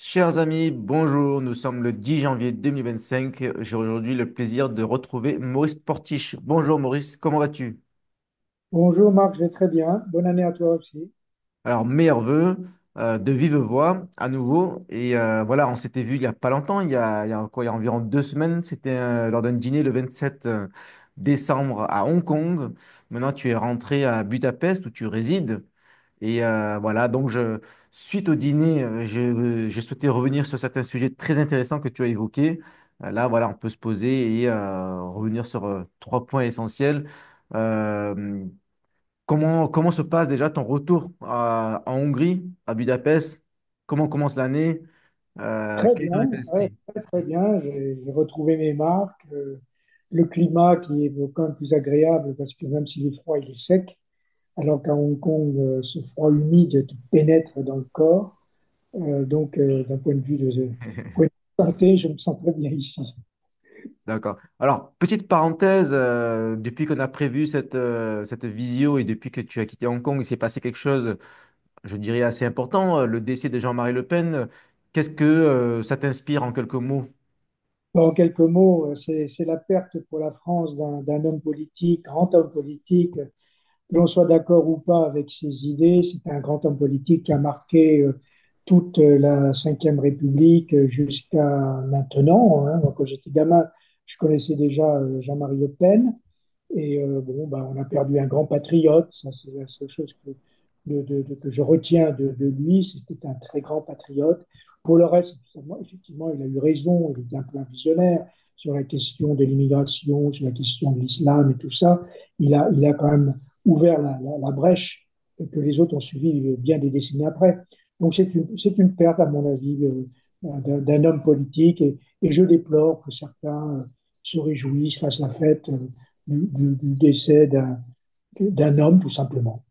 Chers amis, bonjour, nous sommes le 10 janvier 2025. J'ai aujourd'hui le plaisir de retrouver Maurice Portiche. Bonjour Maurice, comment vas-tu? Bonjour Marc, je vais très bien. Bonne année à toi aussi. Alors, meilleurs vœux, de vive voix à nouveau. Et voilà, on s'était vu il n'y a pas longtemps, il y a environ 2 semaines. C'était lors d'un dîner le 27 décembre à Hong Kong. Maintenant, tu es rentré à Budapest où tu résides. Et voilà, donc suite au dîner, j'ai souhaité revenir sur certains sujets très intéressants que tu as évoqués. Là, voilà, on peut se poser et revenir sur trois points essentiels. Euh, comment se passe déjà ton retour en Hongrie, à Budapest? Comment commence l'année? Très Quel est ton bien, état ouais, d'esprit? très très bien. J'ai retrouvé mes marques. Le climat qui est quand même plus agréable parce que même s'il est froid, il est sec. Alors qu'à Hong Kong, ce froid humide te pénètre dans le corps. D'un point de vue point de vue santé, je me sens très bien ici. D'accord. Alors, petite parenthèse, depuis qu'on a prévu cette visio et depuis que tu as quitté Hong Kong, il s'est passé quelque chose, je dirais, assez important, le décès de Jean-Marie Le Pen. Qu'est-ce que ça t'inspire en quelques mots? En quelques mots, c'est la perte pour la France d'un homme politique, grand homme politique. Que l'on soit d'accord ou pas avec ses idées, c'est un grand homme politique qui a marqué toute la Ve République jusqu'à maintenant, hein. Moi, quand j'étais gamin, je connaissais déjà Jean-Marie Le Pen. Bon, ben, on a perdu un grand patriote. Ça, c'est la seule chose que je retiens de lui. C'était un très grand patriote. Pour le reste, effectivement, il a eu raison. Il était un peu un visionnaire sur la question de l'immigration, sur la question de l'islam et tout ça. Il a quand même ouvert la brèche que les autres ont suivi bien des décennies après. Donc c'est une perte, à mon avis, d'un homme politique. Et je déplore que certains se réjouissent, fassent la fête du décès d'un homme, tout simplement.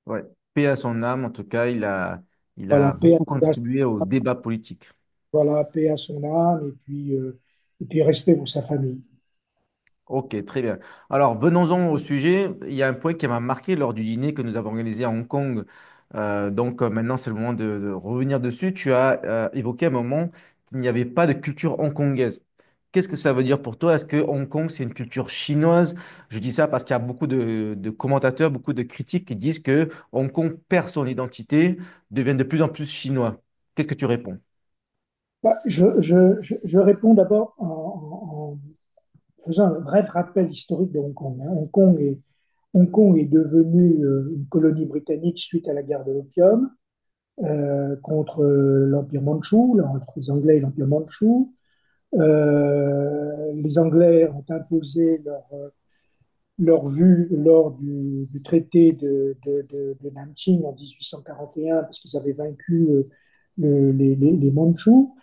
Ouais. Paix à son âme, en tout cas, il a Voilà, beaucoup contribué au débat politique. voilà, paix à son âme, et puis respect pour sa famille. Ok, très bien. Alors, venons-en au sujet. Il y a un point qui m'a marqué lors du dîner que nous avons organisé à Hong Kong. Maintenant, c'est le moment de revenir dessus. Tu as évoqué un moment qu'il n'y avait pas de culture hongkongaise. Qu'est-ce que ça veut dire pour toi? Est-ce que Hong Kong, c'est une culture chinoise? Je dis ça parce qu'il y a beaucoup de commentateurs, beaucoup de critiques qui disent que Hong Kong perd son identité, devient de plus en plus chinois. Qu'est-ce que tu réponds? Bah, je réponds d'abord en faisant un bref rappel historique de Hong Kong, hein. Hong Kong est devenu une colonie britannique suite à la guerre de l'opium contre l'Empire mandchou, entre les Anglais et l'Empire mandchou. Les Anglais ont imposé leur vue lors du traité de Nanking en 1841, parce qu'ils avaient vaincu les Mandchous.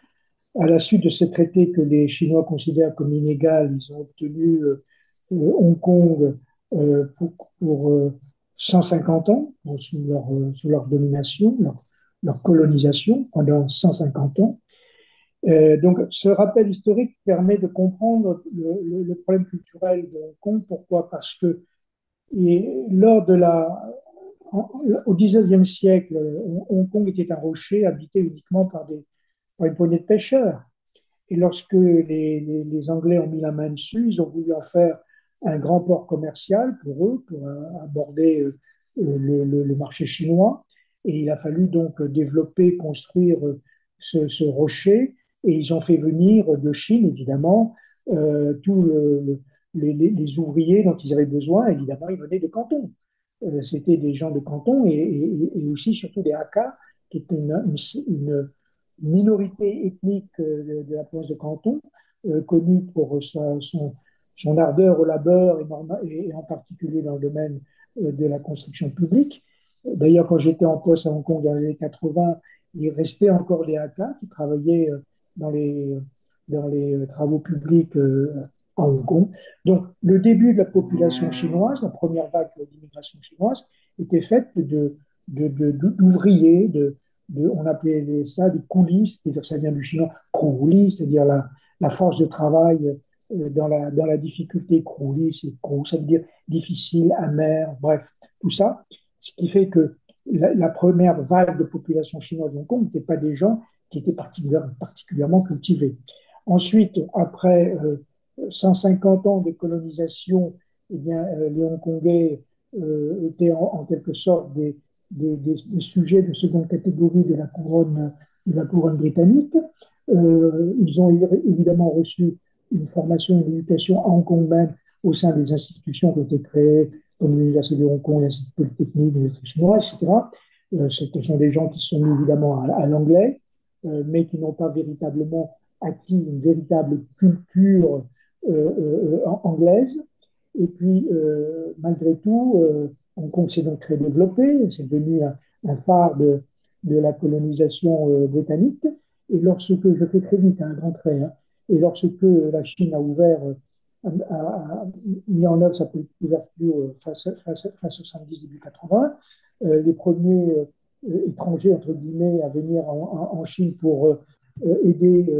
À la suite de ce traité que les Chinois considèrent comme inégal, ils ont obtenu Hong Kong pour 150 ans, sous leur domination, leur colonisation pendant 150 ans. Donc, ce rappel historique permet de comprendre le problème culturel de Hong Kong. Pourquoi? Parce que lors de au XIXe siècle, Hong Kong était un rocher habité uniquement par une poignée de pêcheurs. Et lorsque les Anglais ont mis la main dessus, ils ont voulu en faire un grand port commercial pour eux, pour aborder le marché chinois. Et il a fallu donc développer, construire ce rocher. Et ils ont fait venir de Chine, évidemment, tous les ouvriers dont ils avaient besoin. Évidemment, ils venaient de Canton. C'était des gens de Canton et aussi, surtout, des Hakka, qui est une minorité ethnique de la province de Canton, connue pour son ardeur au labeur et en particulier dans le domaine de la construction publique. D'ailleurs, quand j'étais en poste à Hong Kong dans les années 80, il restait encore des Hakka qui travaillaient dans les, dans les travaux publics à Hong Kong. Donc, le début de la population chinoise, la première vague d'immigration chinoise, était faite d'ouvriers, on appelait ça des coulisses, c'est-à-dire ça vient du chinois krouli, c'est-à-dire la force de travail dans la difficulté. Krouli, ça veut dire difficile, amer, bref, tout ça. Ce qui fait que la première vague de population chinoise de Hong Kong n'étaient pas des gens qui étaient particulièrement cultivés. Ensuite, après 150 ans de colonisation, eh bien, les Hongkongais étaient en quelque sorte des sujets de seconde catégorie de la couronne britannique. Ils ont évidemment reçu une formation, une éducation à Hong Kong même au sein des institutions qui ont été créées, comme l'Université de Hong Kong, l'Institut Polytechnique, l'Université chinoise, etc. Ce sont des gens qui sont mis évidemment à l'anglais, mais qui n'ont pas véritablement acquis une véritable culture anglaise. Et puis, malgré tout, Hong Kong s'est donc très développé, c'est devenu un phare de la colonisation britannique. Et lorsque, je fais très vite, un grand trait, hein, et lorsque la Chine a ouvert, a mis en œuvre sa politique d'ouverture face aux 70, début 80, les premiers étrangers, entre guillemets, à venir en Chine pour aider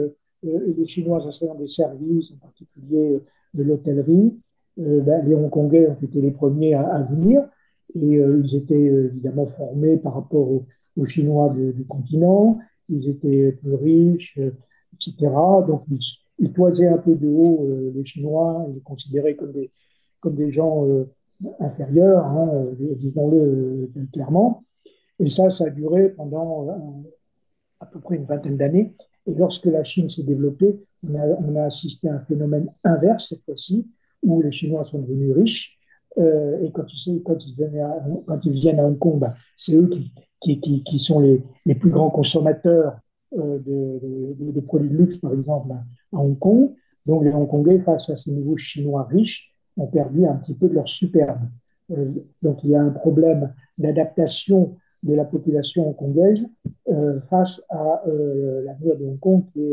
les Chinois à installer des services, en particulier de l'hôtellerie, ben, les Hongkongais ont été les premiers à venir et ils étaient évidemment formés par rapport aux Chinois du continent, ils étaient plus riches, etc. Donc ils toisaient un peu de haut les Chinois, ils les considéraient comme des gens inférieurs, hein, disons-le clairement. Et ça a duré pendant à peu près une vingtaine d'années. Et lorsque la Chine s'est développée, on a assisté à un phénomène inverse cette fois-ci, où les Chinois sont devenus riches. Et quand ils viennent à Hong Kong, bah, c'est eux qui sont les plus grands consommateurs de produits de luxe, par exemple, à Hong Kong. Donc les Hongkongais, face à ces nouveaux Chinois riches, ont perdu un petit peu de leur superbe. Euh, donc il y a un problème d'adaptation de la population hongkongaise face à l'avenir de Hong Kong, qui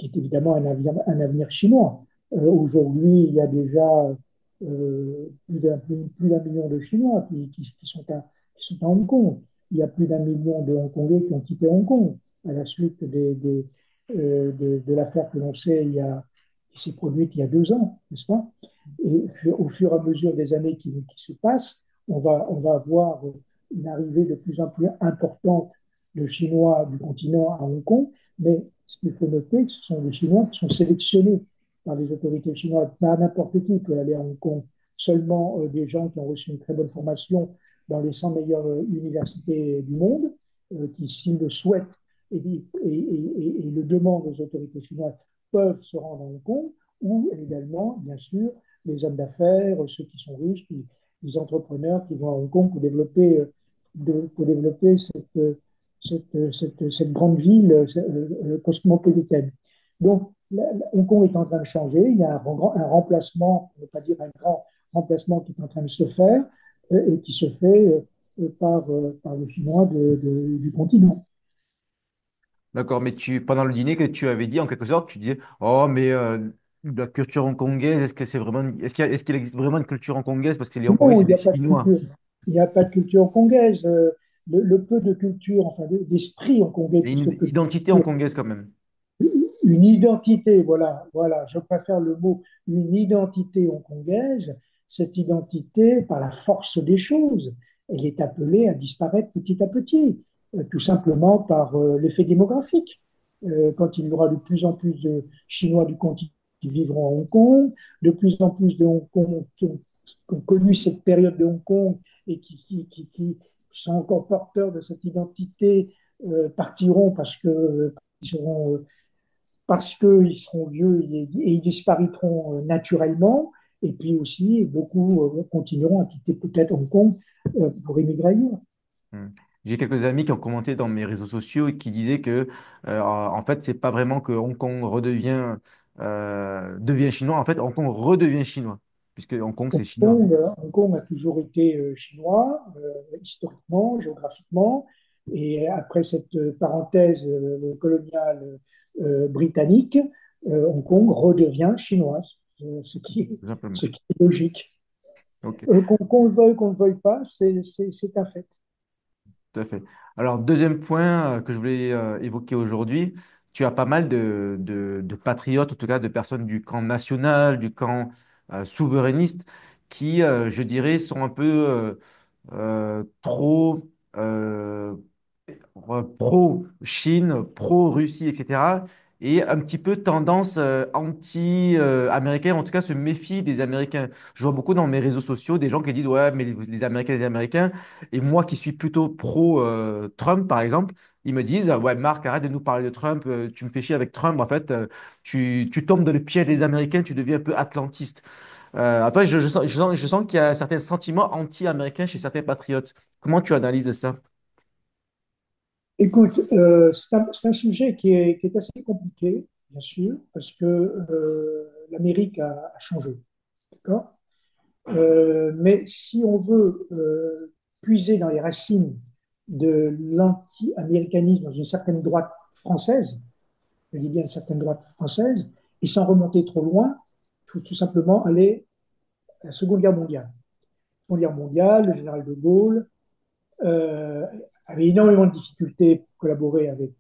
est évidemment un avenir chinois. Aujourd'hui, il y a déjà plus d'un million de Chinois qui sont à Hong Kong. Il y a plus d'un million de Hongkongais qui ont quitté Hong Kong à la suite de l'affaire que l'on sait qui s'est produite il y a 2 ans, n'est-ce pas? Et au fur et à mesure des années qui se passent, on va voir une arrivée de plus en plus importante de Chinois du continent à Hong Kong, mais ce qu'il faut noter, ce sont des Chinois qui sont sélectionnés par les autorités chinoises. Pas n'importe qui peut aller à Hong Kong, seulement des gens qui ont reçu une très bonne formation dans les 100 meilleures universités du monde, qui, s'ils le souhaitent et le demandent aux autorités chinoises, peuvent se rendre à Hong Kong, ou également, bien sûr, les hommes d'affaires, ceux qui sont riches, les entrepreneurs qui vont à Hong Kong pour développer cette grande ville cosmopolitaine. Donc, Hong Kong est en train de changer. Il y a un remplacement, on ne peut pas dire un grand remplacement qui est en train de se faire et qui se fait par les Chinois du continent. D'accord, mais pendant le dîner que tu avais dit, en quelque sorte, tu disais, oh, mais la culture hongkongaise, est-ce que c'est vraiment, est-ce qu'il existe vraiment une culture hongkongaise? Parce que les Hongkongais, Non, c'est il n'y des a pas de Chinois. culture. Il n'y a pas de culture hongkongaise. Le peu de culture, enfin d'esprit hongkongais Il y a plutôt une que de identité culture, hongkongaise quand même. une identité, voilà, je préfère le mot, une identité hongkongaise. Cette identité, par la force des choses, elle est appelée à disparaître petit à petit, tout simplement par l'effet démographique. Quand il y aura de plus en plus de Chinois du continent qui vivront à Hong Kong, de plus en plus de Hong Kong qui ont connu cette période de Hong Kong et qui sont encore porteurs de cette identité partiront parce qu'ils seront vieux et ils disparaîtront naturellement. Et puis aussi, beaucoup continueront à quitter peut-être Hong Kong pour immigrer ailleurs. Hmm. J'ai quelques amis qui ont commenté dans mes réseaux sociaux et qui disaient que, en fait, c'est pas vraiment que Hong Kong devient chinois. En fait, Hong Kong redevient chinois, puisque Hong Kong, c'est chinois. Hong Kong a toujours été chinois, historiquement, géographiquement. Et après cette parenthèse coloniale britannique, Hong Kong redevient chinoise, Tout simplement. ce qui est logique. Ok. Qu'on le veuille, qu'on ne le veuille pas, c'est un fait. Tout à fait. Alors, deuxième point que je voulais évoquer aujourd'hui, tu as pas mal de patriotes, en tout cas de personnes du camp national, du camp souverainiste, qui, je dirais, sont un peu trop euh, pro-Chine, pro-Russie, etc. Et un petit peu tendance anti-américaine, en tout cas se méfie des Américains. Je vois beaucoup dans mes réseaux sociaux des gens qui disent, ouais, mais les Américains, les Américains. Et moi qui suis plutôt pro-Trump, par exemple, ils me disent, ouais, Marc, arrête de nous parler de Trump, tu me fais chier avec Trump. En fait, tu tombes dans le piège des Américains, tu deviens un peu atlantiste. Enfin, je sens qu'il y a certains sentiments anti-américains chez certains patriotes. Comment tu analyses ça? Écoute, c'est un sujet qui est assez compliqué, bien sûr, parce que l'Amérique a changé, d'accord? Mais si on veut puiser dans les racines de l'anti-américanisme dans une certaine droite française, je dis bien une certaine droite française, et sans remonter trop loin, il faut tout simplement aller à la Seconde Guerre mondiale. Seconde Guerre mondiale, le général de Gaulle avait énormément de difficultés pour collaborer avec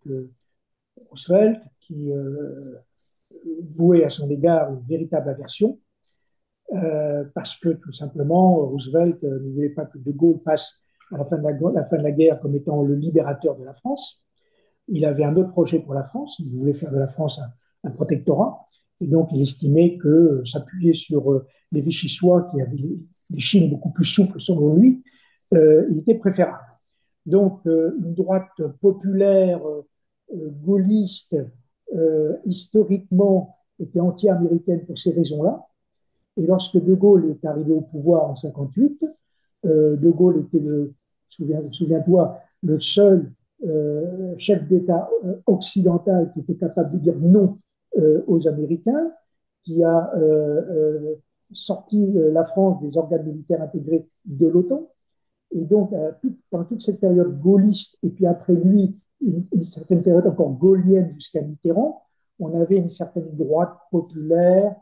Roosevelt, qui vouait à son égard une véritable aversion, parce que tout simplement, Roosevelt ne voulait pas que De Gaulle passe à la fin de la guerre comme étant le libérateur de la France. Il avait un autre projet pour la France, il voulait faire de la France un protectorat, et donc il estimait que s'appuyer sur les Vichysois, qui avaient des Chines beaucoup plus souples selon lui, il était préférable. Donc une droite populaire, gaulliste, historiquement, était anti-américaine pour ces raisons-là. Et lorsque De Gaulle est arrivé au pouvoir en 1958, De Gaulle était, souviens-toi, le seul chef d'État occidental qui était capable de dire non aux Américains, qui a sorti la France des organes militaires intégrés de l'OTAN. Et donc, pendant toute cette période gaulliste, et puis après lui, une certaine période encore gaulienne jusqu'à Mitterrand, on avait une certaine droite populaire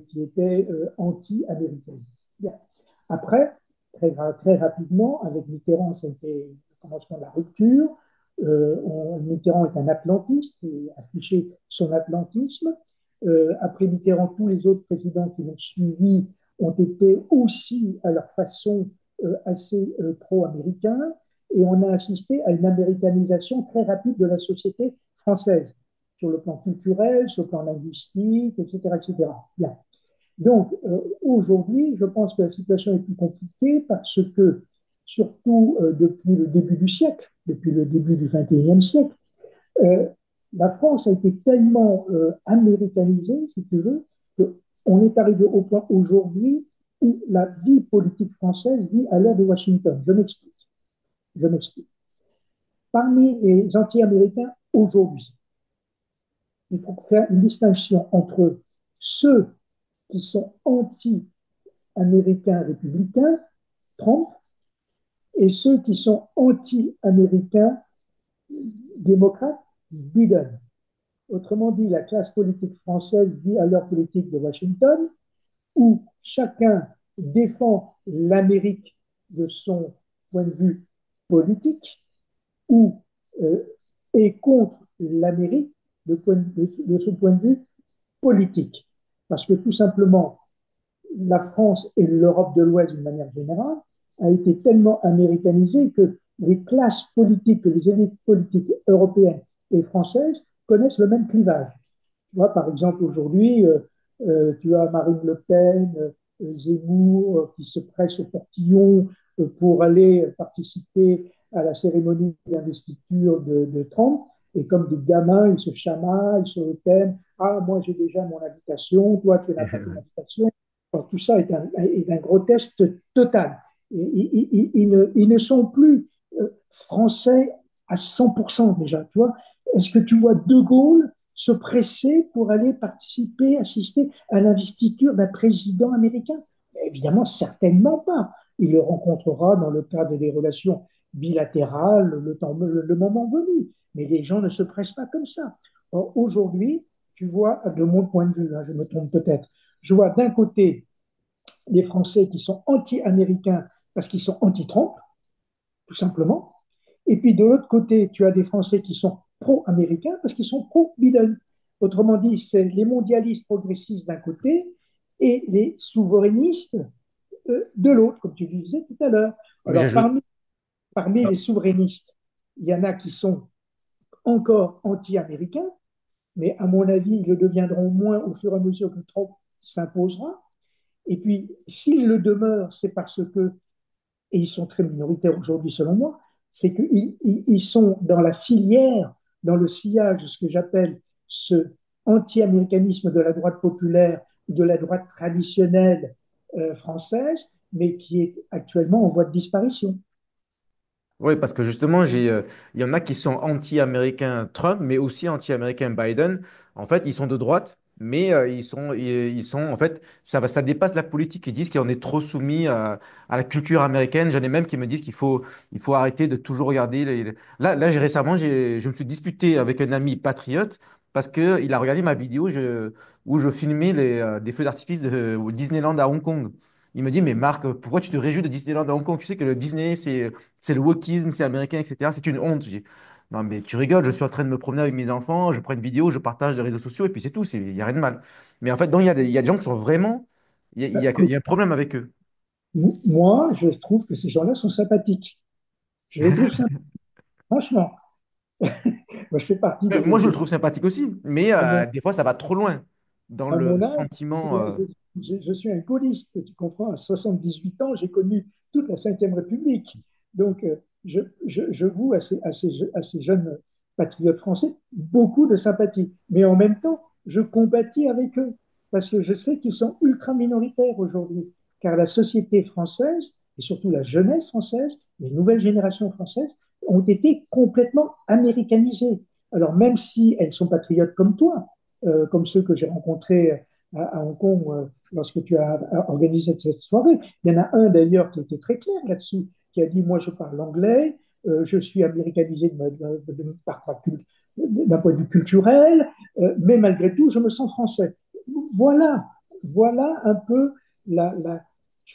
qui était anti-américaine. Bien. Après, très rapidement, avec Mitterrand, c'était le commencement de la rupture. Mitterrand est un atlantiste et a affiché son atlantisme. Après Mitterrand, tous les autres présidents qui l'ont suivi ont été aussi, à leur façon, assez pro-américains. Et on a assisté à une américanisation très rapide de la société française, sur le plan culturel, sur le plan linguistique, etc. etc. Bien. Donc, aujourd'hui, je pense que la situation est plus compliquée parce que, surtout depuis le début du siècle, depuis le début du XXIe siècle, euh, la France a été tellement américanisée, si tu veux, qu'on est arrivé au point aujourd'hui où la vie politique française vit à l'heure de Washington. Je m'explique. Je m'explique. Parmi les anti-américains aujourd'hui, il faut faire une distinction entre ceux qui sont anti-américains républicains, Trump, et ceux qui sont anti-américains démocrates, Biden. Autrement dit, la classe politique française vit à l'heure politique de Washington, où chacun défend l'Amérique de son point de vue politique, ou euh, est contre l'Amérique de son point de vue politique. Parce que tout simplement, la France et l'Europe de l'Ouest, d'une manière générale, a été tellement américanisée que les classes politiques, les élites politiques européennes et françaises connaissent le même clivage. Tu vois, par exemple, aujourd'hui, tu as Marine Le Pen, Zemmour, qui se presse au portillon pour aller participer à la cérémonie d'investiture de Trump. Et comme des gamins, ils se chamaillent sur le thème, ah, moi j'ai déjà mon invitation, toi tu n'as pas ton invitation. Alors, tout ça est un grotesque total. Ils ne sont plus français à 100% déjà. Tu vois. Est-ce que tu vois De Gaulle se presser pour aller participer, assister à l'investiture d'un président américain? Évidemment, certainement pas. Il le rencontrera dans le cadre des relations bilatérales le moment venu. Mais les gens ne se pressent pas comme ça. Aujourd'hui, tu vois, de mon point de vue, hein, je me trompe peut-être, je vois d'un côté les Français qui sont anti-américains parce qu'ils sont anti-Trump, tout simplement. Et puis de l'autre côté, tu as des Français qui sont pro-américains parce qu'ils sont pro-Biden. Autrement dit, c'est les mondialistes progressistes d'un côté et les souverainistes de l'autre, comme tu disais tout à l'heure. Mais Alors, j'ajoute, parmi... parmi les souverainistes, il y en a qui sont encore anti-américains, mais à mon avis, ils le deviendront moins au fur et à mesure que Trump s'imposera. Et puis, s'ils le demeurent, c'est parce que, et ils sont très minoritaires aujourd'hui selon moi, c'est qu'ils sont dans la filière, dans le sillage de ce que j'appelle ce anti-américanisme de la droite populaire, de la droite traditionnelle française, mais qui est actuellement en voie de disparition. Oui, parce que justement, il y en a qui sont anti-américains Trump, mais aussi anti-américains Biden. En fait, ils sont de droite, mais en fait, ça dépasse la politique. Ils disent qu'on est trop soumis à la culture américaine. J'en ai même qui me disent il faut arrêter de toujours regarder. Là, récemment, je me suis disputé avec un ami patriote parce qu'il a regardé ma vidéo où je filmais des feux d'artifice de Disneyland à Hong Kong. Il me dit, mais Marc, pourquoi tu te réjouis de Disneyland à Hong Kong? Tu sais que le Disney, c'est le wokisme, c'est américain, etc. C'est une honte. J'ai dit, non, mais tu rigoles, je suis en train de me promener avec mes enfants, je prends une vidéo, je partage les réseaux sociaux, et puis c'est tout, il n'y a rien de mal. Mais en fait, donc, il y a des gens qui sont vraiment. Il y a un problème avec eux. Moi, je trouve que ces gens-là sont sympathiques. Je les trouve sympathiques. Franchement, moi, je fais partie Moi, je le trouve sympathique aussi, mais à mon, des fois, ça va trop loin dans à le mon âge, sentiment. je suis un gaulliste, tu comprends, à 78 ans, j'ai connu toute la Ve République. Donc, je voue à ces jeunes patriotes français beaucoup de sympathie. Mais en même temps, je compatis avec eux, parce que je sais qu'ils sont ultra minoritaires aujourd'hui, car la société française, et surtout la jeunesse française, les nouvelles générations françaises, ont été complètement américanisées. Alors, même si elles sont patriotes comme toi, comme ceux que j'ai rencontrés à Hong Kong lorsque tu as organisé cette soirée. Il y en a un d'ailleurs qui était très clair là-dessus, qui a dit, moi je parle anglais, je suis américanisé d'un point de vue culturel, mais malgré tout, je me sens français. Voilà, voilà un peu je ne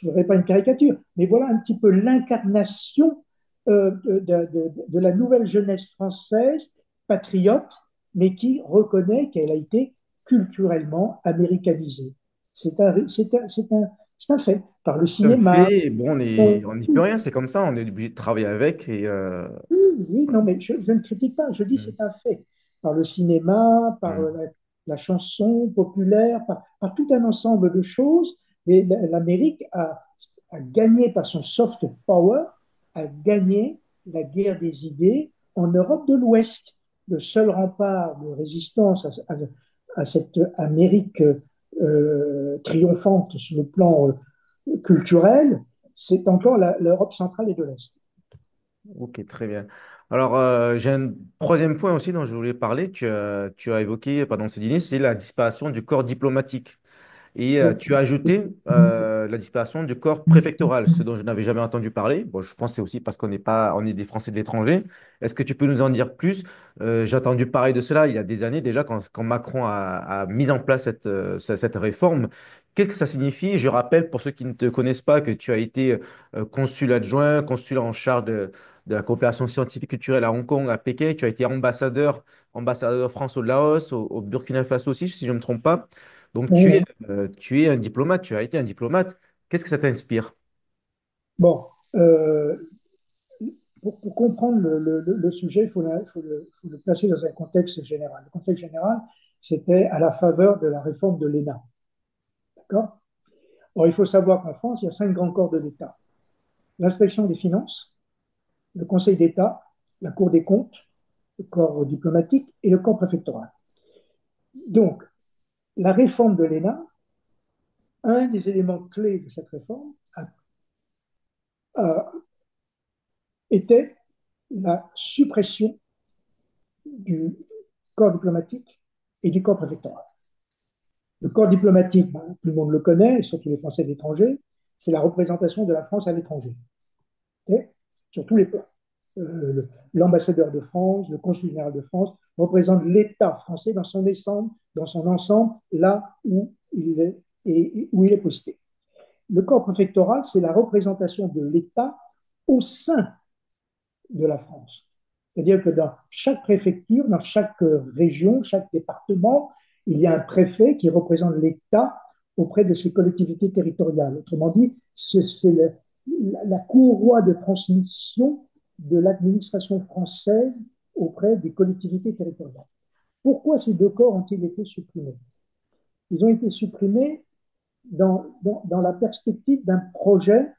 voudrais pas une caricature, mais voilà un petit peu l'incarnation de la nouvelle jeunesse française, patriote, mais qui reconnaît qu'elle a été culturellement américanisée. C'est un fait. Par le C'est un cinéma, fait, bon, on n'y peut rien, c'est comme ça, on est obligé de travailler avec. oui, oui, non, mais je ne critique pas, je dis Mm. c'est un fait. Par le cinéma, par Mm. la chanson populaire, par tout un ensemble de choses, l'Amérique a gagné par son soft power, a gagné la guerre des idées en Europe de l'Ouest. Le seul rempart de résistance à cette Amérique triomphante sur le plan culturel, c'est encore l'Europe centrale et de l'Est. Ok, très bien. Alors, j'ai un troisième point aussi dont je voulais parler. Tu as évoqué pendant ce dîner, c'est la disparition du corps diplomatique. Et Oui. tu as ajouté la disparition du corps préfectoral, ce dont je n'avais jamais entendu parler. Bon, je pense que c'est aussi parce qu'on n'est pas, on est des Français de l'étranger. Est-ce que tu peux nous en dire plus? J'ai entendu parler de cela il y a des années déjà, quand Macron a mis en place cette réforme. Qu'est-ce que ça signifie? Je rappelle, pour ceux qui ne te connaissent pas, que tu as été consul adjoint, consul en charge de la coopération scientifique culturelle à Hong Kong, à Pékin. Tu as été ambassadeur de France au Laos, au Burkina Faso aussi, si je ne me trompe pas. Donc, tu es un diplomate, tu as été un diplomate. Qu'est-ce que ça t'inspire? Bon, pour comprendre le sujet, faut le placer dans un contexte général. Le contexte général, c'était à la faveur de la réforme de l'ENA. D'accord. Or, il faut savoir qu'en France, il y a 5 grands corps de l'État. L'inspection des finances, le Conseil d'État, la Cour des comptes, le corps diplomatique et le corps préfectoral. Donc, la réforme de l'ENA, un des éléments clés de cette réforme était la suppression du corps diplomatique et du corps préfectoral. Le corps diplomatique, ben, tout le monde le connaît, surtout les Français de l'étranger, c'est la représentation de la France à l'étranger, okay, sur tous les plans. L'ambassadeur de France, le consul général de France représente l'État français dans son ensemble, là où il est, et où il est posté. Le corps préfectoral, c'est la représentation de l'État au sein de la France. C'est-à-dire que dans chaque préfecture, dans chaque région, chaque département, il y a un préfet qui représente l'État auprès de ses collectivités territoriales. Autrement dit, c'est la courroie de transmission de l'administration française auprès des collectivités territoriales. Pourquoi ces deux corps ont-ils été supprimés? Ils ont été supprimés dans la perspective d'un projet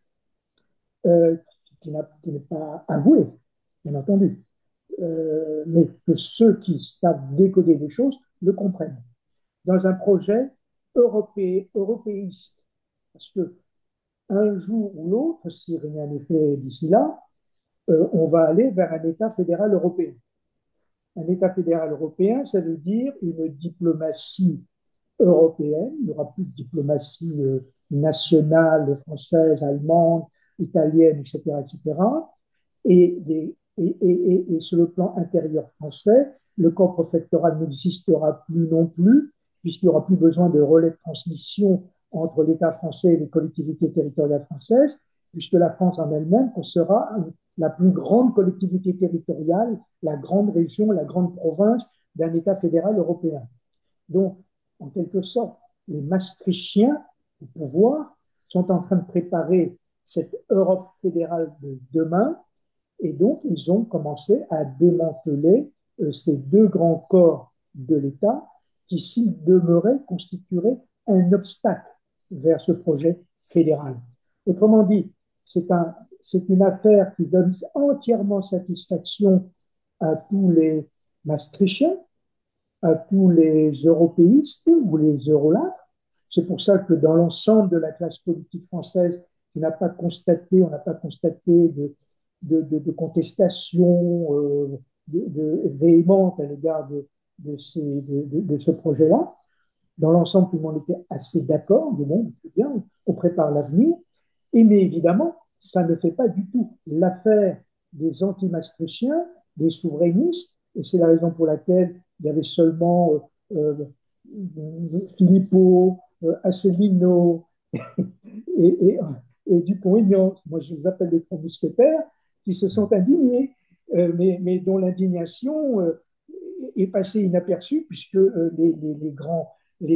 euh, qui n'est pas avoué, bien entendu, mais que ceux qui savent décoder les choses le comprennent. Dans un projet européiste. Parce que un jour ou l'autre, si rien n'est fait d'ici là, on va aller vers un État fédéral européen. Un État fédéral européen, ça veut dire une diplomatie européenne. Il n'y aura plus de diplomatie nationale, française, allemande, italienne, etc., etc. Et sur le plan intérieur français, le corps préfectoral n'existera plus non plus, puisqu'il n'y aura plus besoin de relais de transmission entre l'État français et les collectivités territoriales françaises, puisque la France en elle-même sera la plus grande collectivité territoriale, la grande région, la grande province d'un État fédéral européen. Donc, en quelque sorte, les Maastrichtiens au pouvoir sont en train de préparer cette Europe fédérale de demain et donc ils ont commencé à démanteler ces deux grands corps de l'État qui, s'ils demeuraient, constitueraient un obstacle vers ce projet fédéral. Autrement dit, c'est une affaire qui donne entièrement satisfaction à tous les Maastrichtiens, à tous les européistes ou les eurolâtres. C'est pour ça que dans l'ensemble de la classe politique française, on n'a pas constaté de contestation véhémente à l'égard de ce projet-là. Dans l'ensemble, tout le monde était assez d'accord, de bon, c'est bien, on prépare l'avenir. Et mais évidemment, ça ne fait pas du tout l'affaire des anti-maastrichtiens, des souverainistes, et c'est la raison pour laquelle il y avait seulement Philippot, Asselineau et, et, et Dupont-Aignan, moi je les appelle les trois mousquetaires, qui se sont indignés, mais dont l'indignation est passée inaperçue puisque les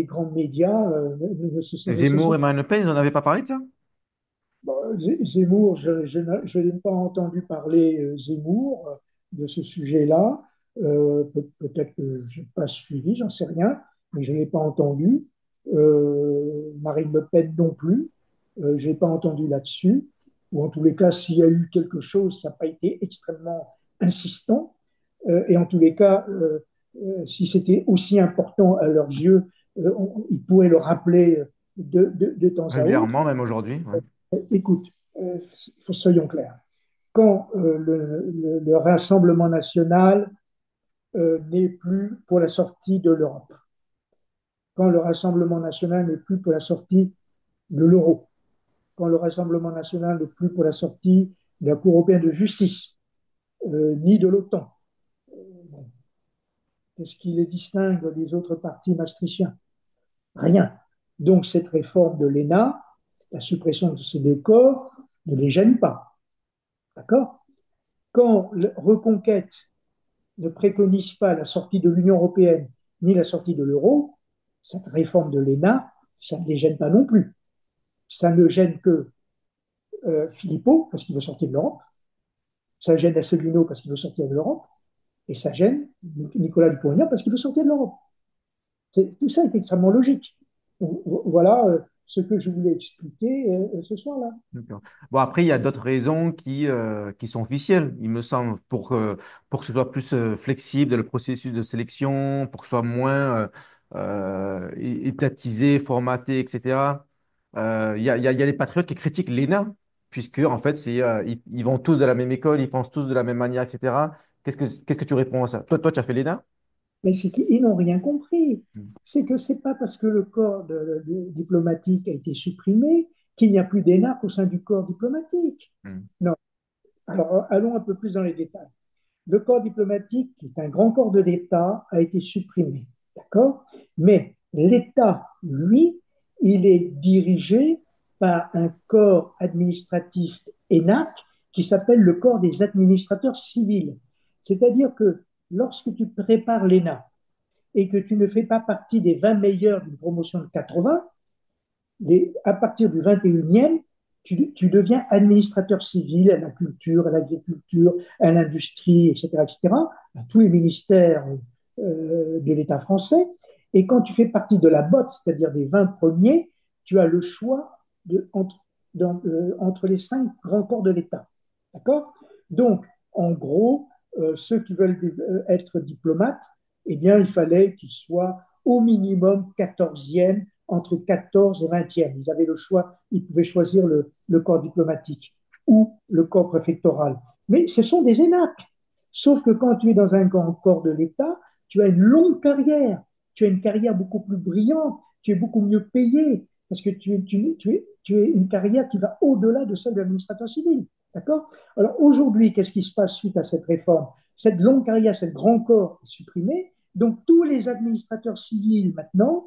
grands médias ne se Zemmour sont. et Marine Le Pen, ils n'en avaient pas parlé de ça? Bon, Zemmour, je n'ai pas entendu parler Zemmour de ce sujet-là. Peut-être que je n'ai pas suivi, j'en sais rien, mais je ne l'ai pas entendu. Marine Le Pen non plus, je n'ai pas entendu là-dessus. Ou en tous les cas, s'il y a eu quelque chose, ça n'a pas été extrêmement insistant. Et en tous les cas, si c'était aussi important à leurs yeux, ils pourraient le rappeler de temps à autre. Régulièrement, même aujourd'hui. Ouais. Écoute, soyons clairs. Quand le Rassemblement national n'est plus pour la sortie de l'Europe, quand le Rassemblement national n'est plus pour la sortie de l'euro, quand le Rassemblement national n'est plus pour la sortie de la Cour européenne de justice, ni de l'OTAN, bon, qu'est-ce qui les distingue des autres partis maastrichtiens? Rien. Donc cette réforme de l'ENA, la suppression de ces deux corps, ne les gêne pas. D'accord? Quand Reconquête ne préconise pas la sortie de l'Union européenne ni la sortie de l'euro, cette réforme de l'ENA, ça ne les gêne pas non plus. Ça ne gêne que Philippot, parce qu'il veut sortir de l'Europe, ça gêne Asselineau parce qu'il veut sortir de l'Europe, et ça gêne Nicolas Dupont-Aignan parce qu'il veut sortir de l'Europe. Tout ça est extrêmement logique. Donc, voilà ce que je voulais expliquer ce soir-là. D'accord. Bon, après, il y a d'autres raisons qui sont officielles, il me semble, pour que ce soit plus flexible dans le processus de sélection, pour que ce soit moins étatisé, formaté, etc. Il y a des patriotes qui critiquent l'ENA, puisque, en fait, ils vont tous de la même école, ils pensent tous de la même manière, etc. Qu'est-ce que tu réponds à ça? Toi, tu as fait l'ENA? Mais c'est qu'ils n'ont rien compris. C'est que c'est pas parce que le corps diplomatique a été supprimé qu'il n'y a plus d'énarques au sein du corps diplomatique. Hmm. Non. Alors, allons un peu plus dans les détails. Le corps diplomatique, qui est un grand corps de l'État, a été supprimé. D'accord? Mais l'État, lui, il est dirigé par un corps administratif ENAC qui s'appelle le corps des administrateurs civils. C'est-à-dire que lorsque tu prépares l'ENA et que tu ne fais pas partie des 20 meilleurs d'une promotion de 80, à partir du 21e, tu deviens administrateur civil à la culture, à l'agriculture, à l'industrie, etc., etc., à tous les ministères de l'État français. Et quand tu fais partie de la botte, c'est-à-dire des 20 premiers, tu as le choix entre les 5 grands corps de l'État. D'accord? Donc, en gros, ceux qui veulent être diplomates, eh bien, il fallait qu'ils soient au minimum 14e, entre 14 et 20e. Ils avaient le choix, ils pouvaient choisir le corps diplomatique ou le corps préfectoral. Mais ce sont des énarques. Sauf que quand tu es dans un grand corps de l'État, tu as une longue carrière. Tu as une carrière beaucoup plus brillante. Tu es beaucoup mieux payé parce que tu es une carrière qui va au-delà de celle de l'administrateur civil. D'accord? Alors aujourd'hui, qu'est-ce qui se passe suite à cette réforme? Cette longue carrière, ce grand corps est supprimé. Donc tous les administrateurs civils maintenant,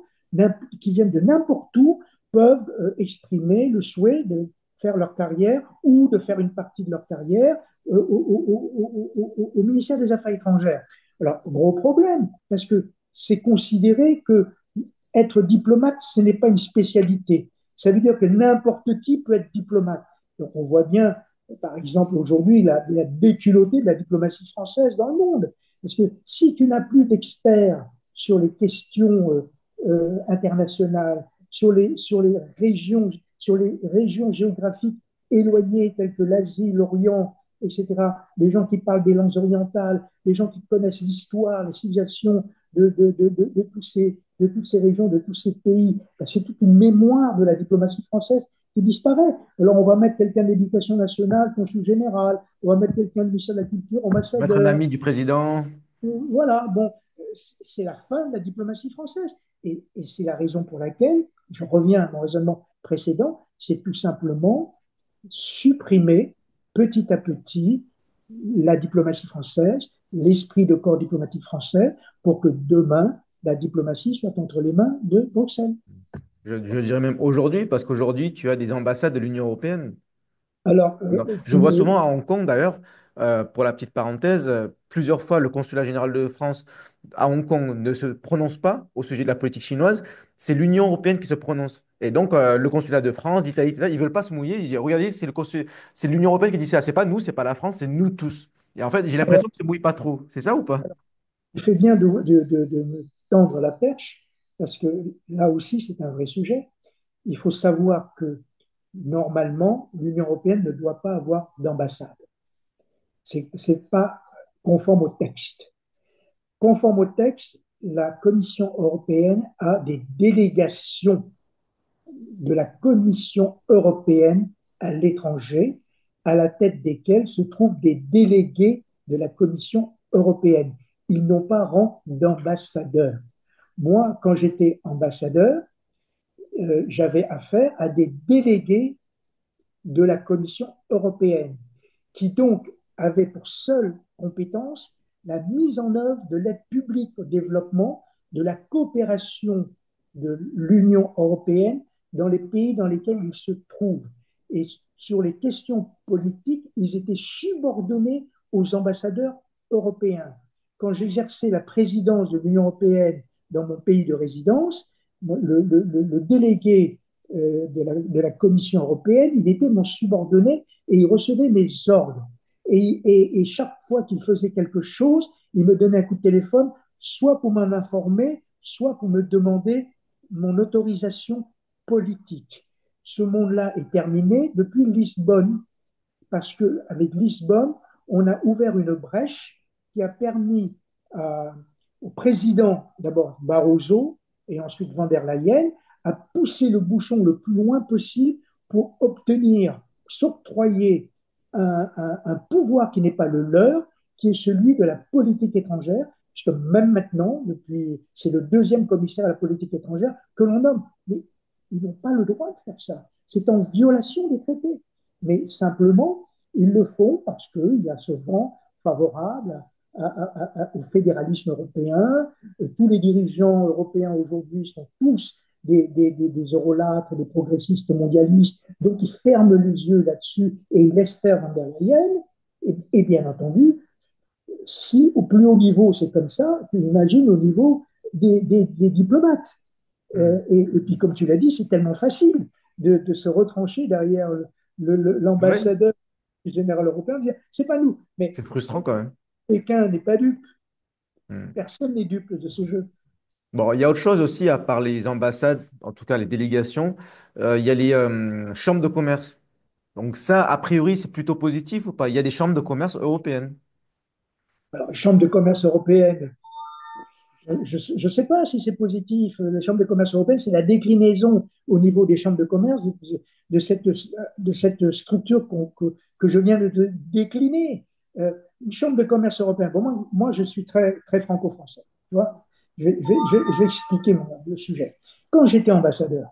qui viennent de n'importe où, peuvent exprimer le souhait de faire leur carrière ou de faire une partie de leur carrière au ministère des Affaires étrangères. Alors, gros problème, parce que c'est considéré que être diplomate, ce n'est pas une spécialité. Ça veut dire que n'importe qui peut être diplomate. Donc, on voit bien, par exemple, aujourd'hui, la déculottée de la diplomatie française dans le monde. Parce que si tu n'as plus d'experts sur les questions internationales, sur les régions géographiques éloignées telles que l'Asie, l'Orient, etc., les gens qui parlent des langues orientales, les gens qui connaissent l'histoire, les civilisations de toutes ces régions, de tous ces pays. C'est toute une mémoire de la diplomatie française qui disparaît. Alors, on va mettre quelqu'un de l'éducation nationale, consul général, on va mettre quelqu'un de ministère de la Culture, Mettre un ambassadeur. ami du président. Voilà, bon, c'est la fin de la diplomatie française. Et c'est la raison pour laquelle, je reviens à mon raisonnement précédent, c'est tout simplement supprimer petit à petit la diplomatie française, l'esprit de corps diplomatique français, pour que demain, la diplomatie soit entre les mains de Bruxelles. Je dirais même aujourd'hui, parce qu'aujourd'hui, tu as des ambassades de l'Union européenne. Alors, Non. Je vois souvent à Hong Kong, d'ailleurs, pour la petite parenthèse, plusieurs fois le consulat général de France à Hong Kong ne se prononce pas au sujet de la politique chinoise. C'est l'Union européenne qui se prononce. Et donc, le consulat de France, d'Italie, tout ça, ils ne veulent pas se mouiller. Ils disent, regardez, c'est l'Union européenne qui dit ça. C'est pas nous, c'est pas la France, c'est nous tous. Et en fait, j'ai alors, l'impression qu'ils ne se mouillent pas trop. C'est ça ou pas? il fait bien de me tendre la perche, parce que là aussi, c'est un vrai sujet. Il faut savoir que normalement, l'Union européenne ne doit pas avoir d'ambassade. C'est pas conforme au texte. Conforme au texte, la Commission européenne a des délégations de la Commission européenne à l'étranger, à la tête desquelles se trouvent des délégués de la Commission européenne. Ils n'ont pas rang d'ambassadeur. Moi, quand j'étais ambassadeur, j'avais affaire à des délégués de la Commission européenne, qui donc avaient pour seule compétence la mise en œuvre de l'aide publique au développement, de la coopération de l'Union européenne dans les pays dans lesquels ils se trouvent. Et sur les questions politiques, ils étaient subordonnés aux ambassadeurs européens. Quand j'exerçais la présidence de l'Union européenne dans mon pays de résidence, le délégué de la Commission européenne, il était mon subordonné et il recevait mes ordres. Et chaque fois qu'il faisait quelque chose, il me donnait un coup de téléphone, soit pour m'en informer, soit pour me demander mon autorisation politique. Ce monde-là est terminé depuis Lisbonne, parce qu'avec Lisbonne, on a ouvert une brèche qui a permis au président, d'abord Barroso et ensuite Van der Leyen, à pousser le bouchon le plus loin possible pour obtenir, s'octroyer un pouvoir qui n'est pas le leur, qui est celui de la politique étrangère, puisque même maintenant, c'est le deuxième commissaire à la politique étrangère que l'on nomme. Mais ils n'ont pas le droit de faire ça. C'est en violation des traités. Mais simplement, ils le font parce qu'il y a ce vent favorable au fédéralisme européen. Tous les dirigeants européens aujourd'hui sont tous des eurolâtres, des progressistes mondialistes, donc ils ferment les yeux là-dessus et ils laissent faire Van der Leyen. Et bien entendu, si au plus haut niveau c'est comme ça, tu imagines au niveau des diplomates. Hmm. Et puis, comme tu l'as dit, c'est tellement facile de se retrancher derrière Ouais, l'ambassadeur général européen dit, c'est pas nous. Mais c'est frustrant quand même. Pékin n'est pas dupe. Hmm. Personne n'est dupe de ce jeu. Bon, il y a autre chose aussi, à part les ambassades, en tout cas les délégations, il y a les chambres de commerce. Donc ça, a priori, c'est plutôt positif ou pas? Il y a des chambres de commerce européennes. Alors, Chambre de commerce européenne, je ne sais pas si c'est positif. La Chambre de commerce européenne, c'est la déclinaison au niveau des chambres de commerce de cette, de cette structure que je viens de décliner. Une Chambre de commerce européenne, bon, moi, je suis très, très franco-français. Tu vois, je vais expliquer le sujet. Quand j'étais ambassadeur,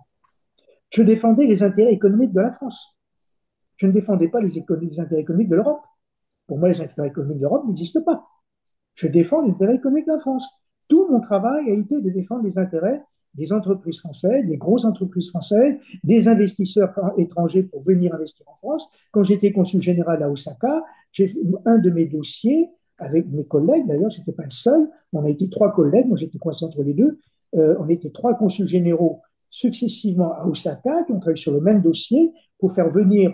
je défendais les intérêts économiques de la France. Je ne défendais pas les intérêts économiques de l'Europe. Pour moi, les intérêts économiques de l'Europe n'existent pas. Je défends les intérêts économiques de la France. Tout mon travail a été de défendre les intérêts des entreprises françaises, des grosses entreprises françaises, des investisseurs étrangers pour venir investir en France. Quand j'étais consul général à Osaka, j'ai un de mes dossiers avec mes collègues, d'ailleurs, je n'étais pas le seul, on a été trois collègues, moi j'étais coincé entre les deux, on était trois consuls généraux successivement à Osaka qui ont travaillé sur le même dossier pour faire venir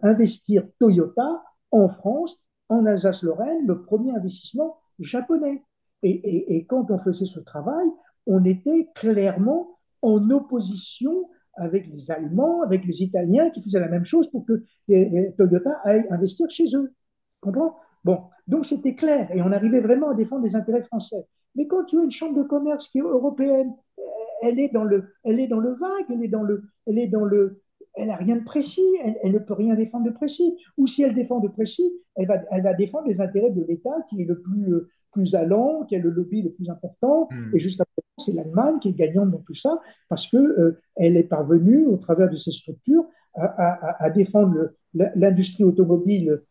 investir Toyota en France, en Alsace-Lorraine, le premier investissement japonais. Et quand on faisait ce travail, on était clairement en opposition avec les Allemands, avec les Italiens qui faisaient la même chose pour que les Toyota aillent investir chez eux. Comprends? Bon, donc c'était clair et on arrivait vraiment à défendre les intérêts français. Mais quand tu as une chambre de commerce qui est européenne, elle est dans le vague, elle n'a rien de précis, elle ne peut rien défendre de précis. Ou si elle défend de précis, elle va défendre les intérêts de l'État qui est le plus allant, qui a le lobby le plus important. Et Hmm. jusqu'à présent, c'est l'Allemagne qui est gagnante dans tout ça parce qu'elle est parvenue, au travers de ces structures, à défendre l'industrie automobile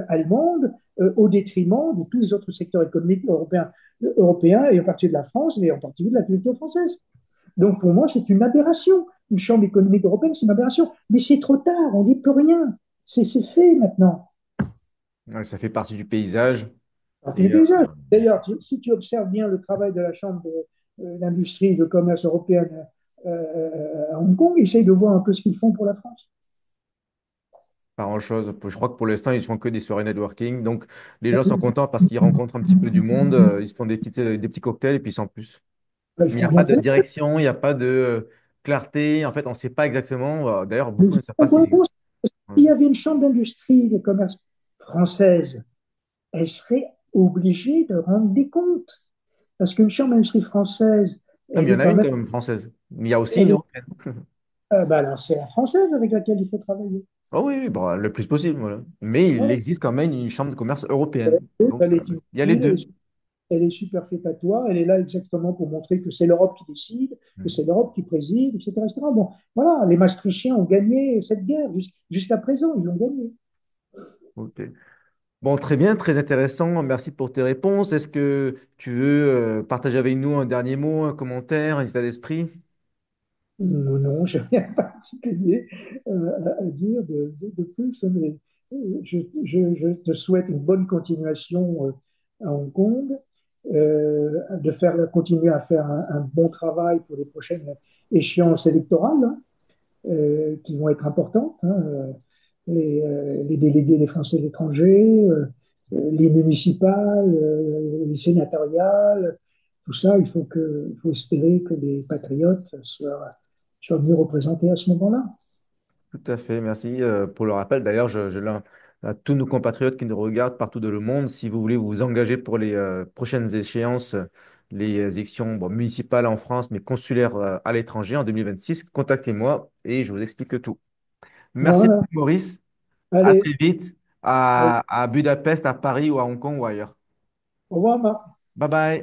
allemande au détriment de tous les autres secteurs économiques européens et en partie de la France et en partie de la culture française. Donc pour moi, c'est une aberration. Une chambre économique européenne, c'est une aberration. Mais c'est trop tard, on n'y peut rien. C'est fait maintenant. Ouais, ça fait partie du paysage. Les Et, paysages. D'ailleurs, si tu observes bien le travail de la Chambre d'industrie et de commerce européenne à Hong Kong, essaye de voir un peu ce qu'ils font pour la France. pas grand-chose. Je crois que pour l'instant, ils font que des soirées networking. Donc, les gens sont contents parce qu'ils rencontrent un petit peu du monde. Ils se font des petits cocktails et puis sans plus. Ils Mais il n'y font a pas rien de pour direction, il n'y a pas de clarté. En fait, on ne sait pas exactement. D'ailleurs, nous. beaucoup ne savent pas qu'ils existent. Ouais. S'il y avait une chambre d'industrie et de commerce française, elle serait obligée de rendre des comptes. Parce qu'une chambre d'industrie française, Non, mais elle il y est en a quand une même. quand même française. Mais il y a aussi une Elle est, européenne. bah alors c'est la française avec laquelle il faut travailler. Oh oui, oui, bon, le plus possible, voilà. Mais il Voilà. existe quand même une chambre de commerce européenne. Donc, Elle est il y a les inutile, deux. elle est superfétatoire, elle est là exactement pour montrer que c'est l'Europe qui décide, que Hmm. c'est l'Europe qui préside, etc., etc. Bon, voilà, les Maastrichtiens ont gagné cette guerre jusqu'à présent, ils l'ont gagné. Ok. Bon, très bien, très intéressant. Merci pour tes réponses. Est-ce que tu veux partager avec nous un dernier mot, un commentaire, un état d'esprit? Non, je n'ai rien particulier à dire de plus, mais je te souhaite une bonne continuation à Hong Kong, continuer à faire un bon travail pour les prochaines échéances électorales hein, qui vont être importantes. Hein, les délégués des Français de l'étranger, les municipales, les sénatoriales, tout ça, il faut espérer que les patriotes soient mieux représentés à ce moment-là. Tout à fait, merci pour le rappel. D'ailleurs, je l'invite à tous nos compatriotes qui nous regardent partout dans le monde, si vous voulez vous engager pour les prochaines échéances, les élections bon, municipales en France, mais consulaires à l'étranger en 2026, contactez-moi et je vous explique tout. Merci Voilà. beaucoup, Maurice. À Allez, très vite allez, à Budapest, à Paris ou à Hong Kong ou ailleurs. au revoir, Marc. Bye bye.